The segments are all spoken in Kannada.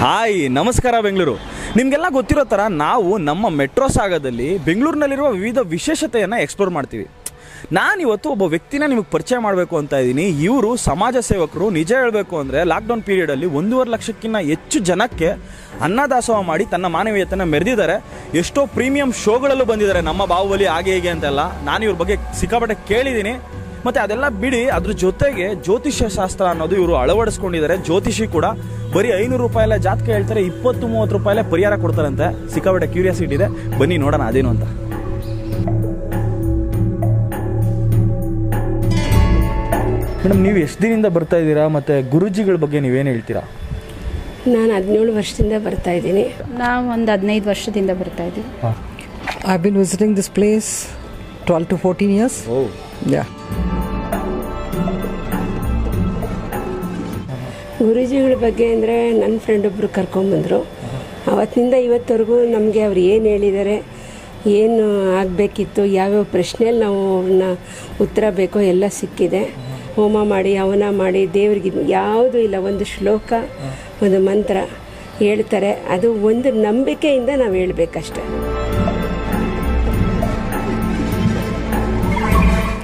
ಹಾಯ್ ನಮಸ್ಕಾರ ಬೆಂಗಳೂರು. ನಿಮಗೆಲ್ಲ ಗೊತ್ತಿರೋ ಥರ ನಾವು ನಮ್ಮ ಮೆಟ್ರೋ ಸಾಗರದಲ್ಲಿ ಬೆಂಗಳೂರಿನಲ್ಲಿರುವ ವಿವಿಧ ವಿಶೇಷತೆಯನ್ನು ಎಕ್ಸ್ಪ್ಲೋರ್ ಮಾಡ್ತೀವಿ. ನಾನಿವತ್ತು ಒಬ್ಬ ವ್ಯಕ್ತಿನ ನಿಮಗೆ ಪರಿಚಯ ಮಾಡಬೇಕು ಅಂತ ಇದ್ದೀನಿ. ಇವರು ಸಮಾಜ ಸೇವಕರು. ನಿಜ ಹೇಳಬೇಕು ಅಂದರೆ ಲಾಕ್ಡೌನ್ ಪೀರಿಯಡಲ್ಲಿ 1.5 ಲಕ್ಷಕ್ಕಿಂತ ಹೆಚ್ಚು ಜನಕ್ಕೆ ಅನ್ನದಾಸೋಹ ಮಾಡಿ ತನ್ನ ಮಾನವೀಯತೆಯನ್ನು ಮೆರೆದಿದ್ದಾರೆ. ಎಷ್ಟೋ ಪ್ರೀಮಿಯಂ ಶೋಗಳಲ್ಲೂ ಬಂದಿದ್ದಾರೆ, ನಮ್ಮ ಬಾಹುಬಲಿ ಹಾಗೆ ಹೀಗೆ ಅಂತೆಲ್ಲ. ನಾನು ಇವ್ರ ಬಗ್ಗೆ ಸಿಕ್ಕಾಪಟ್ಟೆ ಕೇಳಿದ್ದೀನಿ. ಮತ್ತು ಅದೆಲ್ಲ ಬಿಡಿ, ಅದ್ರ ಜೊತೆಗೆ ಜ್ಯೋತಿಷ್ಯ ಶಾಸ್ತ್ರ ಅನ್ನೋದು ಇವರು ಅಳವಡಿಸ್ಕೊಂಡಿದ್ದಾರೆ. ಜ್ಯೋತಿಷಿ ಕೂಡ ಬರೀ 500 ರೂಪಾಯಿಲ್ಲ ಜಾತಕ ಹೇಳ್ತಾರೆ, 20-30 ರೂಪಾಯಿಲೆ ಪರಿಹಾರ ಕೊಡ್ತಾರಂತೆ. ಸಿಕ್ಕಾಪಟ್ಟೆ ಕ್ಯೂರಿಯಾಸಿಟಿ ಇದೆ, ಬನ್ನಿ ನೋಡೋಣ ಅದೇನು ಅಂತ. ಮೇಡಮ್, ನೀವು ಎಷ್ಟು ದಿನದಿಂದ ಬರ್ತಾ ಇದ್ದೀರಾ ಮತ್ತು ಗುರುಜಿಗಳ ಬಗ್ಗೆ ನೀವೇನು ಹೇಳ್ತೀರಾ? ನಾನು 17 ವರ್ಷದಿಂದ ಬರ್ತಾ ಇದ್ದೀನಿ. ನಾವು ಒಂದು 15 ವರ್ಷದಿಂದ ಬರ್ತಾ ಇದ್ದೀವಿ. I've been visiting this place 12 to 14 years. Oh. Yeah. ಗುರೂಜಿಗಳ ಬಗ್ಗೆ ಅಂದರೆ ನನ್ನ ಫ್ರೆಂಡ್ ಒಬ್ಬರು ಕರ್ಕೊಂಬಂದರು. ಅವತ್ತಿನಿಂದ ಇವತ್ತವರೆಗೂ ನಮಗೆ ಅವ್ರು ಏನು ಹೇಳಿದ್ದಾರೆ, ಏನು ಆಗಬೇಕಿತ್ತು, ಯಾವ್ಯಾವ ಪ್ರಶ್ನೆಯಲ್ಲಿ ನಾವು ಅವ್ರನ್ನ ಉತ್ತರ ಬೇಕೋ ಎಲ್ಲ ಸಿಕ್ಕಿದೆ. ಹೋಮ ಮಾಡಿ ಹವನ ಮಾಡಿ ದೇವ್ರಿಗೆ ಯಾವುದೂ ಇಲ್ಲ, ಒಂದು ಶ್ಲೋಕ ಒಂದು ಮಂತ್ರ ಹೇಳ್ತಾರೆ. ಅದು ಒಂದು ನಂಬಿಕೆಯಿಂದ ನಾವು ಹೇಳಬೇಕಷ್ಟೆ.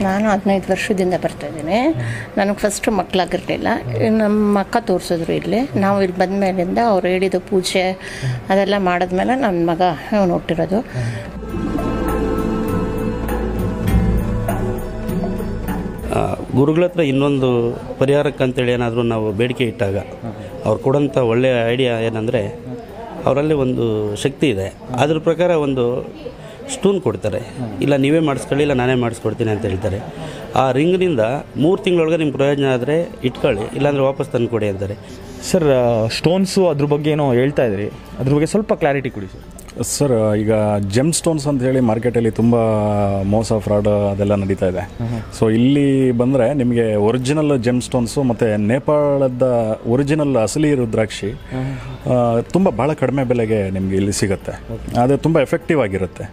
ನಾನು 15 ವರ್ಷದಿಂದ ಬರ್ತಾಯಿದ್ದೀನಿ. ನನಗೆ ಫಸ್ಟು ಮಕ್ಕಳಾಗಿರಲಿಲ್ಲ. ನಮ್ಮ ಅಕ್ಕ ತೋರಿಸಿದ್ರು ಇಲ್ಲಿ. ನಾವು ಇಲ್ಲಿ ಬಂದ ಮೇಲಿಂದ ಅವ್ರು ಹೇಳಿದ ಪೂಜೆ ಅದೆಲ್ಲ ಮಾಡಿದ್ಮೇಲೆ ನನ್ನ ಮಗ ಅವನು ಹುಟ್ಟಿರೋದು. ಗುರುಗಳ ಹತ್ರ ಇನ್ನೊಂದು ಪರಿಹಾರಕ್ಕಂತೇಳಿ ಏನಾದರೂ ನಾವು ಬೇಡಿಕೆ ಇಟ್ಟಾಗ ಅವ್ರು ಕೊಡೋಂಥ ಒಳ್ಳೆಯ ಐಡಿಯಾ ಏನಂದರೆ, ಅವರಲ್ಲಿ ಒಂದು ಶಕ್ತಿ ಇದೆ. ಅದ್ರ ಪ್ರಕಾರ ಒಂದು ಸ್ಟೂನ್ ಕೊಡ್ತಾರೆ. ಇಲ್ಲ ನೀವೇ ಮಾಡಿಸ್ಕೊಳ್ಳಿ, ಇಲ್ಲ ನಾನೇ ಮಾಡಿಸ್ಕೊಡ್ತೀನಿ ಅಂತ ಹೇಳ್ತಾರೆ. ಆ ರಿಂಗ್ನಿಂದ 3 ತಿಂಗಳೊಳಗೆ ನಿಮ್ಗೆ ಪ್ರಯೋಜನ ಆದರೆ ಇಟ್ಕೊಳ್ಳಿ, ಇಲ್ಲಾಂದರೆ ವಾಪಸ್ ತಂದು ಕೊಡಿ ಅಂತಾರೆ. ಸರ್, ಸ್ಟೋನ್ಸು ಅದ್ರ ಬಗ್ಗೆ ಏನೋ ಹೇಳ್ತಾ ಇದ್ರಿ, ಅದ್ರ ಬಗ್ಗೆ ಸ್ವಲ್ಪ ಕ್ಲಾರಿಟಿ ಕೊಡಿ ಸರ್. ಸರ್, ಈಗ ಜೆಮ್ ಸ್ಟೋನ್ಸ್ ಅಂತ ಹೇಳಿ ಮಾರ್ಕೆಟಲ್ಲಿ ತುಂಬ ಮೋಸ ಫ್ರಾಡ್ ಅದೆಲ್ಲ ನಡೀತಾ ಇದೆ. ಸೊ ಇಲ್ಲಿ ಬಂದರೆ ನಿಮಗೆ ಒರಿಜಿನಲ್ ಜೆಮ್ ಸ್ಟೋನ್ಸು ಮತ್ತು ನೇಪಾಳದ ಒರಿಜಿನಲ್ ಅಸಲಿ ರುದ್ರಾಕ್ಷಿ ತುಂಬ ಭಾಳ ಕಡಿಮೆ ಬೆಲೆಗೆ ನಿಮಗೆ ಇಲ್ಲಿ ಸಿಗುತ್ತೆ. ಅದು ತುಂಬ ಎಫೆಕ್ಟಿವ್ ಆಗಿರುತ್ತೆ.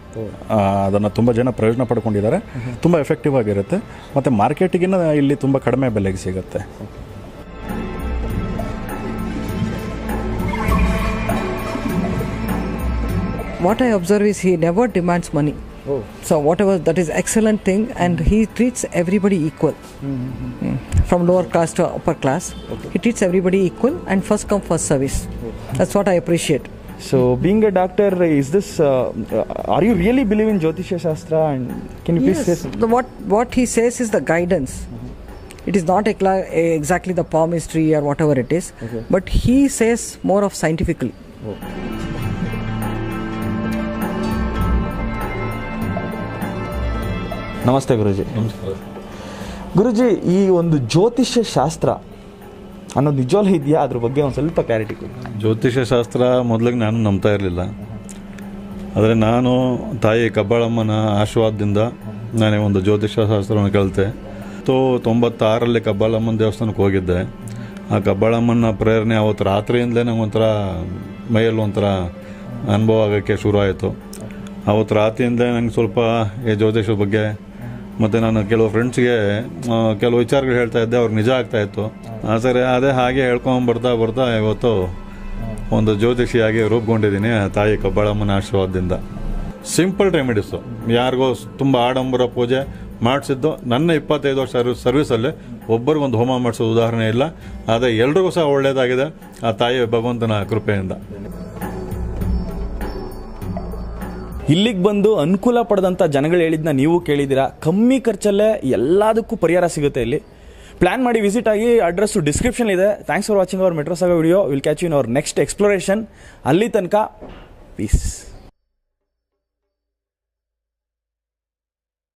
ಅದನ್ನು ತುಂಬ ಜನ ಪ್ರಯೋಜನ ಪಡ್ಕೊಂಡಿದ್ದಾರೆ. ತುಂಬ ಎಫೆಕ್ಟಿವ್ ಆಗಿರುತ್ತೆ ಮತ್ತು ಮಾರ್ಕೆಟಿಗಿನ್ನ ಇಲ್ಲಿ ತುಂಬ ಕಡಿಮೆ ಬೆಲೆಗೆ ಸಿಗುತ್ತೆ. What I observe is he never demands money. Oh. So whatever, that is excellent thing, and he treats everybody equal. From lower class to upper class. Okay. He treats everybody equal and first come first service. That's what I appreciate. So being a doctor, is this are you really believe in Jyotisha Shastra, and can you please say something? What he says is the guidance. It is not exactly the palmistry or whatever it is. Okay. But he says more of scientifically. Oh. ನಮಸ್ತೆ ಗುರುಜಿ. ನಮಸ್ಕಾರ ಗುರುಜಿ, ಈ ಒಂದು ಜ್ಯೋತಿಷ್ಯ ಶಾಸ್ತ್ರ ಅನ್ನೋದು ನಿಜವಾಗ್ಲೂ ಇದೆಯಾ? ಅದ್ರ ಬಗ್ಗೆ ಒಂದು ಸ್ವಲ್ಪ ಕ್ಲಾರಿಟಿ ಕೊಡಿ. ಜ್ಯೋತಿಷ್ಯ ಶಾಸ್ತ್ರ ಮೊದಲಿಗೆ ನಾನು ನಂಬ್ತಾ ಇರಲಿಲ್ಲ. ಆದರೆ ನಾನು ತಾಯಿ ಕಬ್ಬಾಳಮ್ಮನ ಆಶೀರ್ವಾದದಿಂದ ನಾನೇ ಒಂದು ಜ್ಯೋತಿಷ್ಯ ಶಾಸ್ತ್ರವನ್ನು ಕಲಿತೆ. 96ರಲ್ಲಿ ಕಬ್ಬಾಳಮ್ಮನ ದೇವಸ್ಥಾನಕ್ಕೆ ಹೋಗಿದ್ದೆ. ಆ ಕಬ್ಬಾಳಮ್ಮನ ಪ್ರೇರಣೆ ಅವತ್ತು ರಾತ್ರಿಯಿಂದಲೇ ನಂಗೆ ಒಂಥರ ಮೈಯಲ್ಲಿ ಒಂಥರ ಅನುಭವ ಆಗೋಕ್ಕೆ ಶುರು ಆಯಿತು. ಅವತ್ತು ರಾತ್ರಿಯಿಂದ ನಂಗೆ ಸ್ವಲ್ಪ ಈ ಜ್ಯೋತಿಷದ ಬಗ್ಗೆ ಮತ್ತು ನಾನು ಕೆಲವು ಫ್ರೆಂಡ್ಸ್ಗೆ ಕೆಲವು ವಿಚಾರಗಳು ಹೇಳ್ತಾ ಇದ್ದೆ, ಅವ್ರಿಗೆ ನಿಜ ಆಗ್ತಾಯಿತ್ತು. ಸರಿ, ಅದೇ ಹಾಗೆ ಹೇಳ್ಕೊಂಡು ಬರ್ತಾ ಇವತ್ತು ಒಂದು ಜ್ಯೋತಿಷಿಯಾಗಿ ರೂಪುಗೊಂಡಿದ್ದೀನಿ ತಾಯಿ ಕಬ್ಬಾಳಮ್ಮನ ಆಶೀರ್ವಾದದಿಂದ. ಸಿಂಪಲ್ ರೆಮಿಡೀಸು, ಯಾರಿಗೋ ತುಂಬ ಆಡಂಬರ ಪೂಜೆ ಮಾಡಿಸಿದ್ದು ನನ್ನ 25 ವರ್ಷ ಸರ್ವಿಸಲ್ಲಿ ಒಬ್ಬರಿಗೊಂದು ಹೋಮ ಮಾಡಿಸೋ ಉದಾಹರಣೆ ಇಲ್ಲ. ಆದರೆ ಎಲ್ರಿಗೂ ಸಹ ಒಳ್ಳೆಯದಾಗಿದೆ ಆ ತಾಯಿ ಭಗವಂತನ ಕೃಪೆಯಿಂದ. ಇಲ್ಲಿಗೆ ಬಂದು ಅನುಕೂಲ ಪಡೆದಂಥ ಜನಗಳು ಹೇಳಿದ್ನ ನೀವು ಕೇಳಿದ್ದೀರಾ. ಕಮ್ಮಿ ಖರ್ಚಲ್ಲೇ ಎಲ್ಲದಕ್ಕೂ ಪರಿಹಾರ ಸಿಗುತ್ತೆ ಇಲ್ಲಿ. ಪ್ಲಾನ್ ಮಾಡಿ ವಿಸಿಟ್ ಆಗಿ. ಅಡ್ರೆಸ್ಸು ಡಿಸ್ಕ್ರಿಪ್ಷನ್ ಇದೆ. Thanks for watching our metro saga video. Will catch you in our next exploration. ಅಲ್ಲಿ ತನಕ ಪೀಸ್.